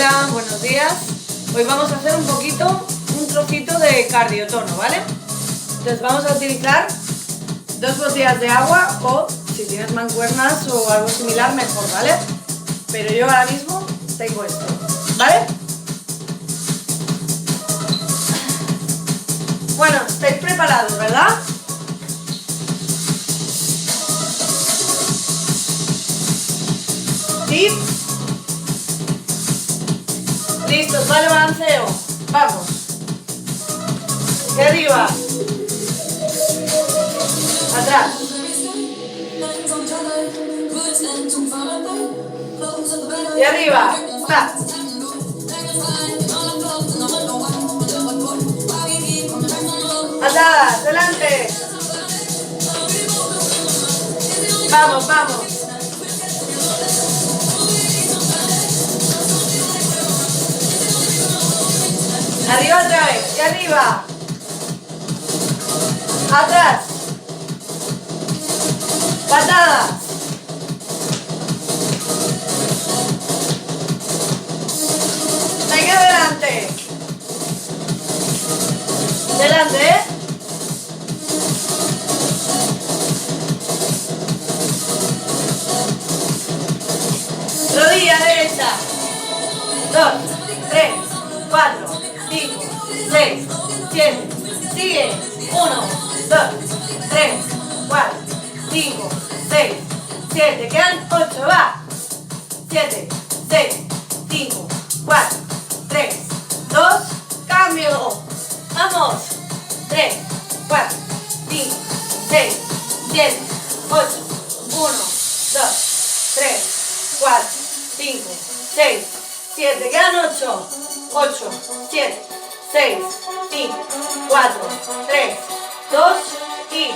Hola, buenos días. Hoy vamos a hacer un trocito de cardiotono, ¿vale? Entonces vamos a utilizar 2 botellas de agua o si tienes mancuernas o algo similar mejor, ¿vale? Pero yo ahora mismo tengo esto, ¿vale? Bueno, estáis preparados, ¿verdad? ¿Sí? Listos, vale, balanceo. Vamos. De arriba. Atrás. Y arriba. Va. Atrás, delante. Vamos, vamos. Arriba otra vez, y arriba. Atrás. Patadas. Venga adelante. Delante, ¿eh? Rodilla derecha. 2, 3, 4, 5, 6, 7. Sigue. 1, 2, 3, 4, 5, 6, 7. Quedan 8. Va. 7, 6, 5, 4, 3, 2. Cambio. Vamos. 3, 4, 5, 6, 7, 8. 1, 2, 3, 4, 5, 6, 7. Quedan 8. 8, 7, 6, 5, 4, 3, 2 y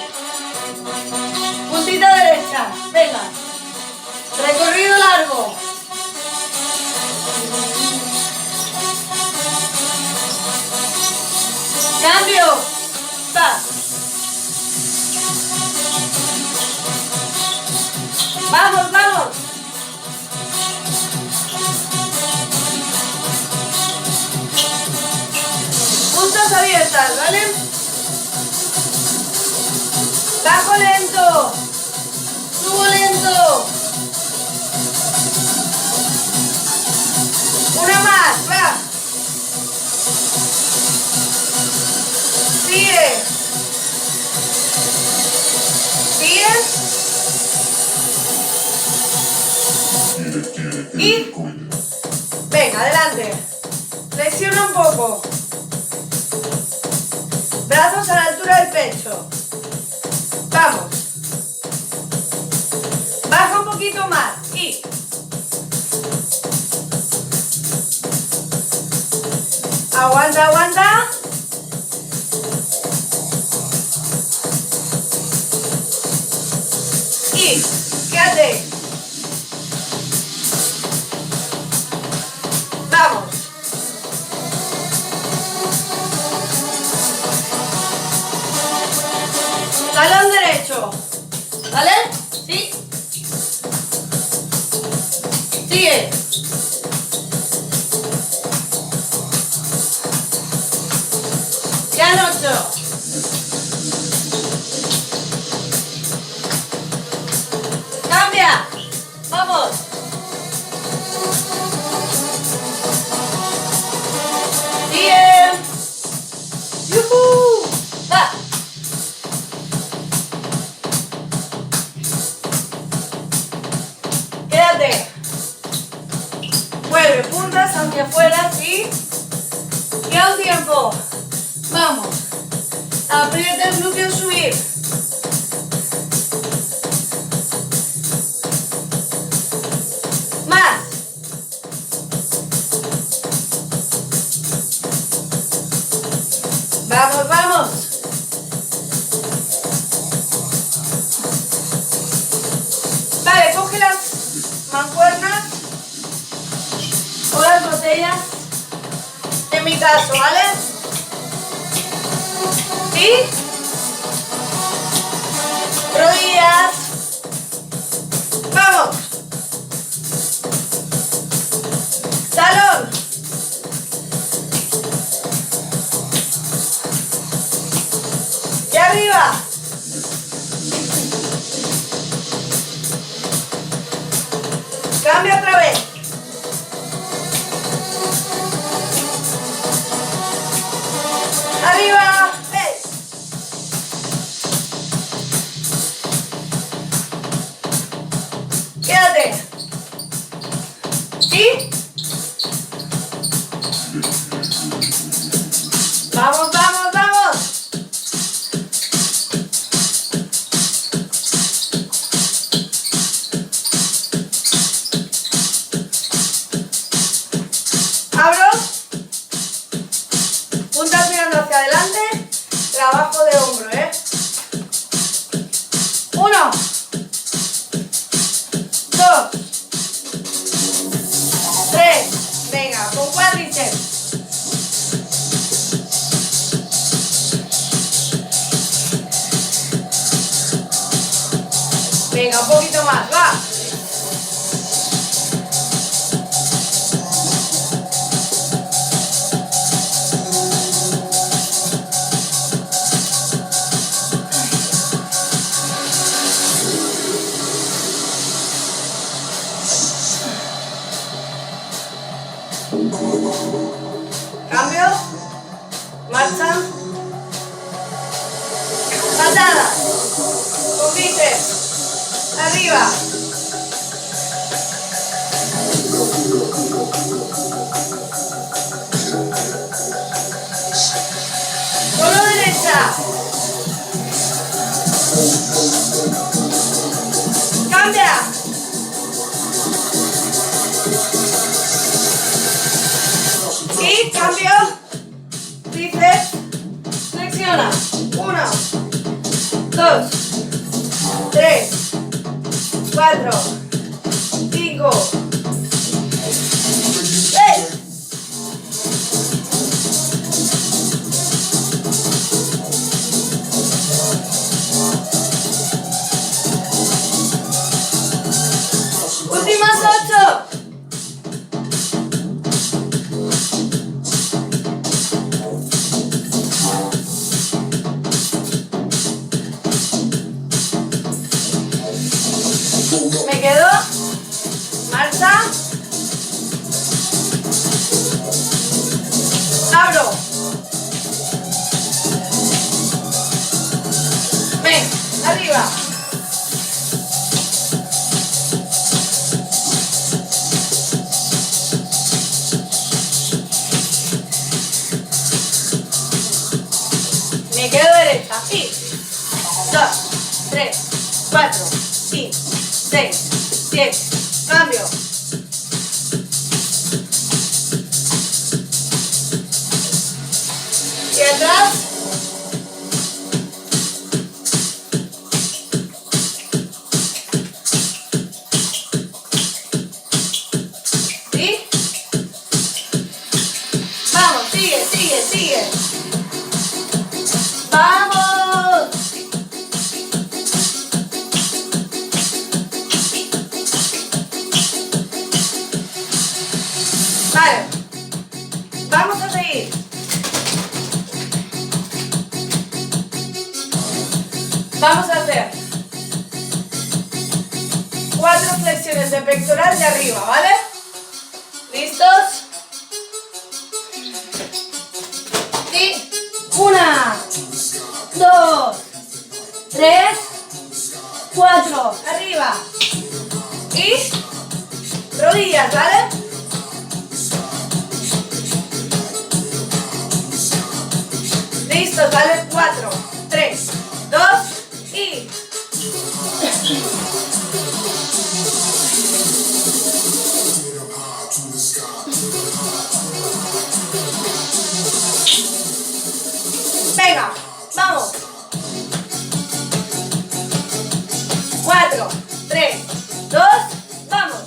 puntita derecha. Venga. Recorrido largo. Cambio. Va. Vamos, vamos. Puntas abiertas, ¿vale? Bajo lento. Subo lento. Una más, va. Sigue. Sigue. Y venga, adelante. Flexiona un poco. Brazos a la altura del pecho. Vamos. Baja un poquito más. Y aguanta, aguanta. Y quédate. Vamos. Talón derecho. ¿Vale? ¿Sí? Sigue. Quedan 8. Cambia. Vamos. Sigue. ¡Yujú! Va. Quédate. Mueve puntas hacia afuera, ¿sí? Queda un tiempo. Vamos. Aprieta el glúteo, subir. Más. Vamos, vamos. Vale, coge las mancuernas o las botellas, en mi caso, ¿vale? ¿Sí? Rodillas. Vamos. Talón. Arriba. Cambia otra vez. Arriba. Hey. Quédate. ¿Sí? Vamos, vamos, vamos. Abro. Puntas mirando hacia adelante. Trabajo de hombro, ¿eh? 1, 2, 3. Venga, con cuádriceps. Venga, un poquito más, va. Cambio. Marcha. Patada. Con bíceps. Arriba. Solo derecha. Cambia. Y cambio. Bíceps. Flexiona. 1, 2, 3, 4, 5, 6. Últimas 8. Me quedo. Marcha. Abro. Ven, arriba. Me quedo derecha. Y 2, 3, 4, 5, 6, 7. Cambio. Y atrás. ¿Sí? Vamos, sigue, sigue, sigue. ¡Vamos! Vale. Vamos a seguir. Vamos a hacer 4 flexiones de pectoral de arriba, ¿vale? ¿Listos? Y 1, 2, 3, 4. Arriba. Y rodillas, ¿vale? Listos, ¿vale? 4, 3, 2 y... Venga, vamos. 4, 3, 2, vamos.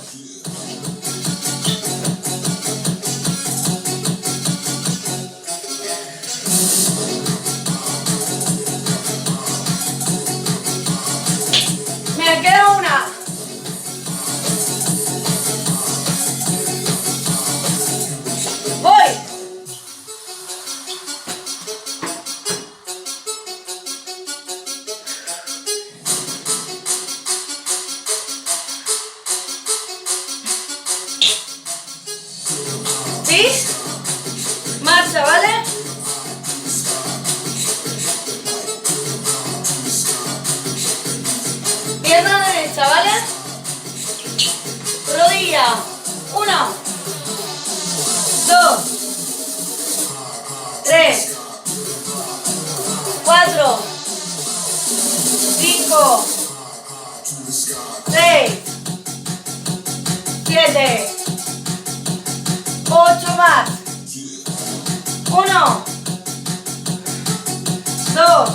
Me queda una. Voy. y marcha, ¿vale? Pierna derecha, ¿vale? Rodilla. 1, 2, 3, 4, 5, 6, 7, 8 más. 1, 2,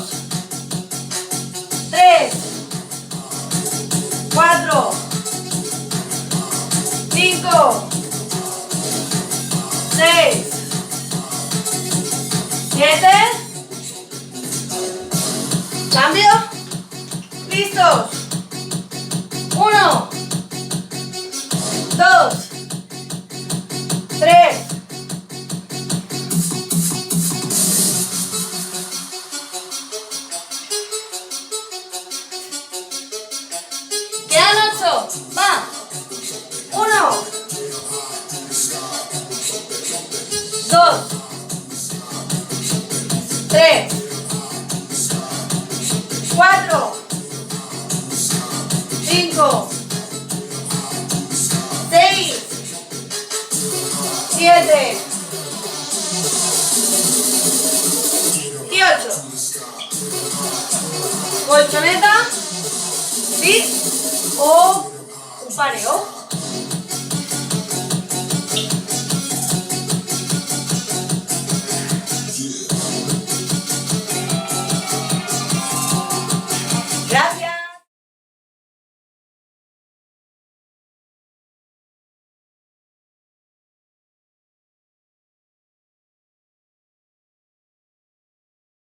3, 4, 5, 6, 7. Cambio. Listos. 1, 2, 3. Quedan 8. Va. 1, 2, 3, 4, 5, 6, 7 y 8. Colchoneta, ¿sí? O un pareo.